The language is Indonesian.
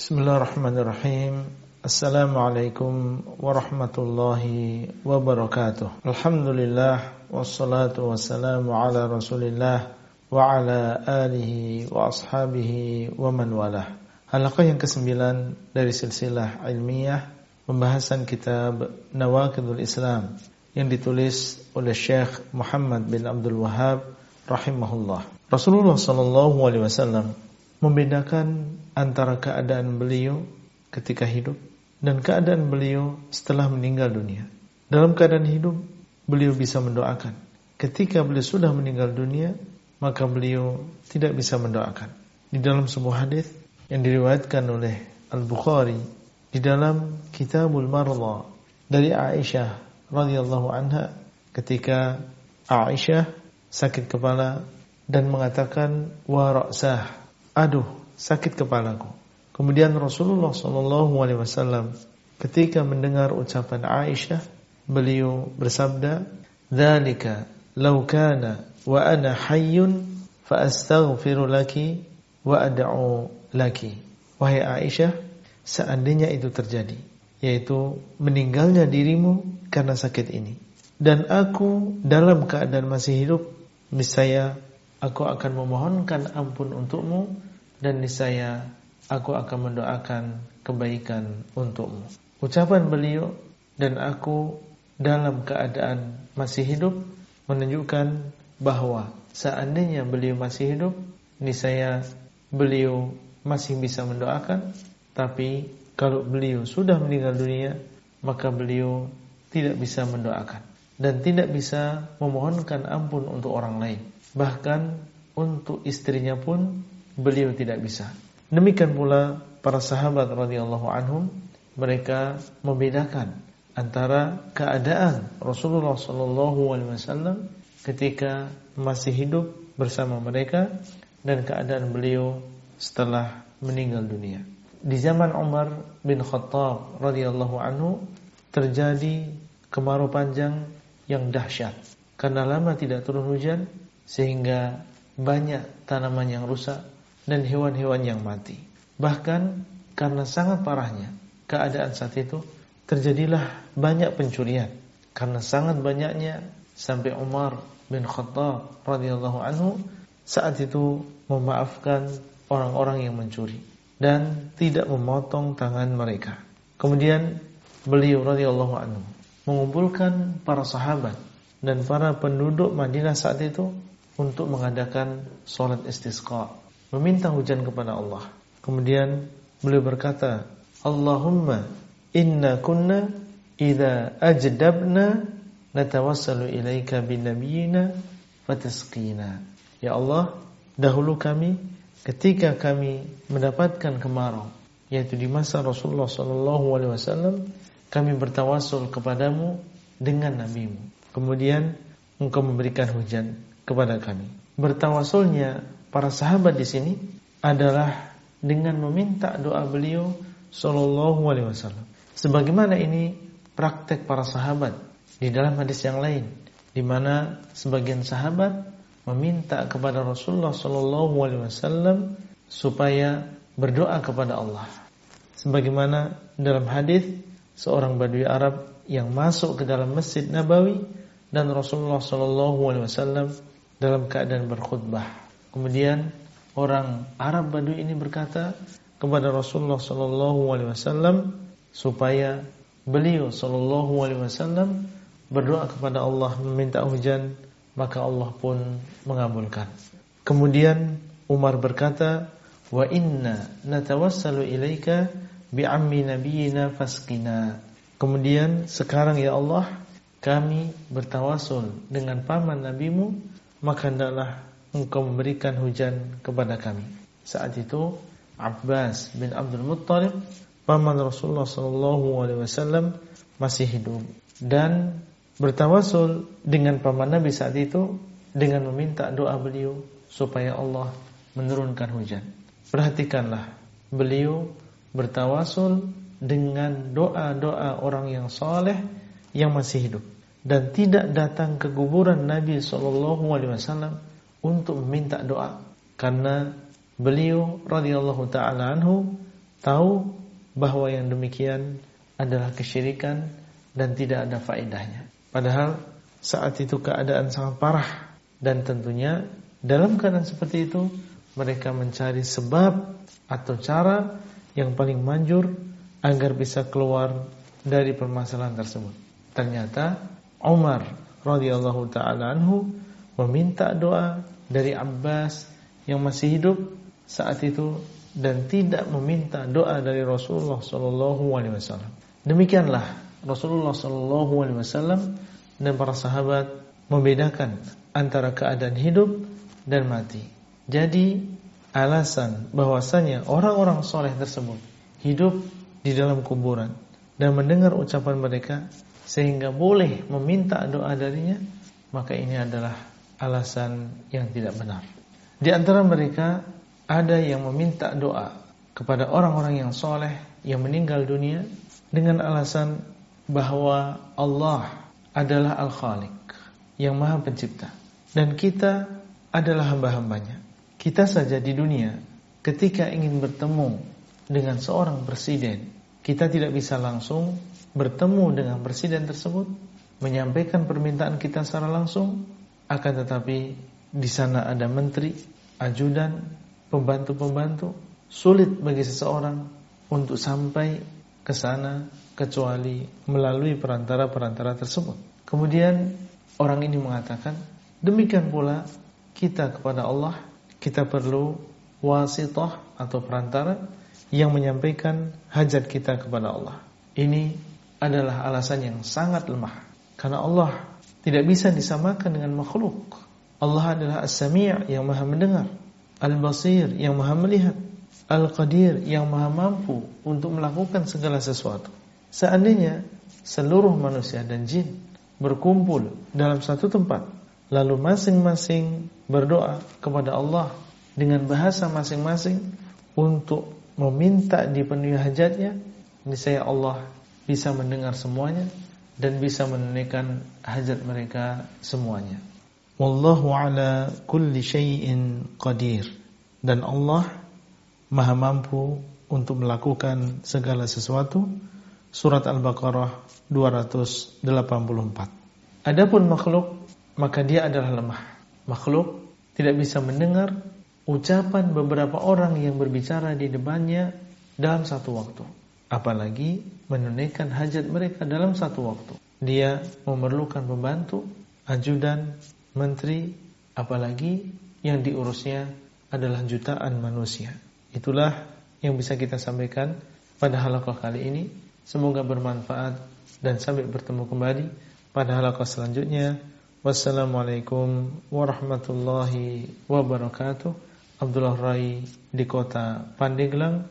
Bismillahirrahmanirrahim. Assalamualaikum warahmatullahi wabarakatuh. Alhamdulillah wassalatu wassalamu ala Rasulillah wa ala alihi wa ashabihi wa man walah. Halaqah yang ke-9 dari silsilah ilmiah pembahasan kitab Nawaqidul Islam yang ditulis oleh Syekh Muhammad bin Abdul Wahhab rahimahullah. Rasulullah sallallahu alaihi wasallam membedakan antara keadaan beliau ketika hidup dan keadaan beliau setelah meninggal dunia. Dalam keadaan hidup, beliau bisa mendoakan. Ketika beliau sudah meninggal dunia, maka beliau tidak bisa mendoakan. Di dalam sebuah hadis yang diriwayatkan oleh Al-Bukhari di dalam Kitabul Marla dari Aisyah radhiyallahu anha, ketika Aisyah sakit kepala dan mengatakan wa ra'sah, aduh, sakit kepalaku. Kemudian Rasulullah SAW ketika mendengar ucapan Aisyah, beliau bersabda, "Dzalika law kana wa ana hayyun fa astaghfiru laki wa ad'u laki." Wahai Aisyah, seandainya itu terjadi, yaitu meninggalnya dirimu karena sakit ini, dan aku dalam keadaan masih hidup, niscaya aku akan memohonkan ampun untukmu, dan niscaya aku akan mendoakan kebaikan untukmu. Ucapan beliau dan aku dalam keadaan masih hidup menunjukkan bahwa seandainya beliau masih hidup, niscaya beliau masih bisa mendoakan. Tapi kalau beliau sudah meninggal dunia, maka beliau tidak bisa mendoakan dan tidak bisa memohonkan ampun untuk orang lain. Bahkan untuk istrinya pun beliau tidak bisa. Demikian pula para sahabat radhiyallahu anhum, mereka membedakan antara keadaan Rasulullah sallallahu alaihi wasallam ketika masih hidup bersama mereka dan keadaan beliau setelah meninggal dunia. Di zaman Umar bin Khattab radhiyallahu anhu terjadi kemarau panjang yang dahsyat karena lama tidak turun hujan, sehingga banyak tanaman yang rusak dan hewan-hewan yang mati. Bahkan karena sangat parahnya keadaan saat itu, terjadilah banyak pencurian. Karena sangat banyaknya, sampai Umar bin Khattab radhiyallahu anhu saat itu memaafkan orang-orang yang mencuri dan tidak memotong tangan mereka. Kemudian beliau radhiyallahu anhu mengumpulkan para sahabat dan para penduduk Madinah saat itu untuk mengadakan salat istisqa, meminta hujan kepada Allah. Kemudian beliau berkata, Allahumma inna kunna idza ajdabna natawassalu ilaika bin nabiyina fatasqina. Ya Allah, dahulu kami ketika kami mendapatkan kemarau, yaitu di masa Rasulullah SAW, kami bertawassul kepadamu dengan nabimu. Kemudian engkau memberikan hujan kepada kami. Bertawasulnya para sahabat di sini adalah dengan meminta doa beliau sallallahu alaihi wasallam. Sebagaimana ini praktek para sahabat di dalam hadis yang lain, di mana sebagian sahabat meminta kepada Rasulullah sallallahu alaihi wasallam supaya berdoa kepada Allah. Sebagaimana dalam hadis seorang Badui Arab yang masuk ke dalam Masjid Nabawi dan Rasulullah sallallahu alaihi wasallam dalam keadaan berkhutbah. Kemudian orang Arab Badui ini berkata kepada Rasulullah sallallahu alaihi wasallam supaya beliau sallallahu alaihi wasallam berdoa kepada Allah meminta hujan, maka Allah pun mengabulkan. Kemudian Umar berkata, "Wa inna natawassalu ilaika bi'ammi nabiyyina fasqina." Kemudian sekarang ya Allah, kami bertawasul dengan paman nabimu, maka hendaklah engkau memberikan hujan kepada kami. Saat itu Abbas bin Abdul Muttalib, paman Rasulullah SAW, masih hidup dan bertawasul dengan paman Nabi saat itu dengan meminta doa beliau supaya Allah menurunkan hujan. Perhatikanlah, beliau bertawasul dengan doa-doa orang yang saleh yang masih hidup dan tidak datang ke kuburan Nabi SAW untuk meminta doa, karena beliau radhiyallahu taala anhu tahu bahwa yang demikian adalah kesyirikan dan tidak ada faedahnya. Padahal saat itu keadaan sangat parah, dan tentunya dalam keadaan seperti itu mereka mencari sebab atau cara yang paling manjur agar bisa keluar dari permasalahan tersebut. Ternyata Umar radhiyallahu taala anhu meminta doa dari Abbas yang masih hidup saat itu dan tidak meminta doa dari Rasulullah sallallahu alaihi wasallam. Demikianlah Rasulullah sallallahu alaihi wasallam dan para sahabat membedakan antara keadaan hidup dan mati. Jadi alasan bahwasanya orang-orang soleh tersebut hidup di dalam kuburan dan mendengar ucapan mereka sehingga boleh meminta doa darinya, maka ini adalah alasan yang tidak benar. Di antara mereka ada yang meminta doa kepada orang-orang yang soleh yang meninggal dunia dengan alasan bahwa Allah adalah Al-Khaliq, yang Maha Pencipta, dan kita adalah hamba-hambanya. Kita saja di dunia ketika ingin bertemu dengan seorang presiden, kita tidak bisa langsung bertemu dengan presiden tersebut, menyampaikan permintaan kita secara langsung, akan tetapi di sana ada menteri, ajudan, pembantu-pembantu. Sulit bagi seseorang untuk sampai ke sana kecuali melalui perantara-perantara tersebut. Kemudian orang ini mengatakan, demikian pula kita kepada Allah, kita perlu wasithah atau perantara yang menyampaikan hajat kita kepada Allah. Ini adalah alasan yang sangat lemah, karena Allah tidak bisa disamakan dengan makhluk. Allah adalah As-Sami' yang Maha mendengar, Al-Basir yang Maha melihat, Al-Qadir yang Maha mampu untuk melakukan segala sesuatu. Seandainya seluruh manusia dan jin berkumpul dalam satu tempat, lalu masing-masing berdoa kepada Allah dengan bahasa masing-masing untuk meminta dipenuhi hajatnya, niscaya Allah bisa mendengar semuanya dan bisa menunaikan hajat mereka semuanya. Wallahu ala kulli syai'in qadir. Dan Allah Maha mampu untuk melakukan segala sesuatu. Surat Al-Baqarah 284. Adapun makhluk, maka dia adalah lemah. Makhluk tidak bisa mendengar ucapan beberapa orang yang berbicara di depannya dalam satu waktu, apalagi menunaikan hajat mereka dalam satu waktu. Dia memerlukan pembantu, ajudan, menteri, apalagi yang diurusnya adalah jutaan manusia. Itulah yang bisa kita sampaikan pada halaqah kali ini. Semoga bermanfaat dan sampai bertemu kembali pada halaqah selanjutnya. Wassalamualaikum warahmatullahi wabarakatuh. Abdullah Rai di kota Pandeglang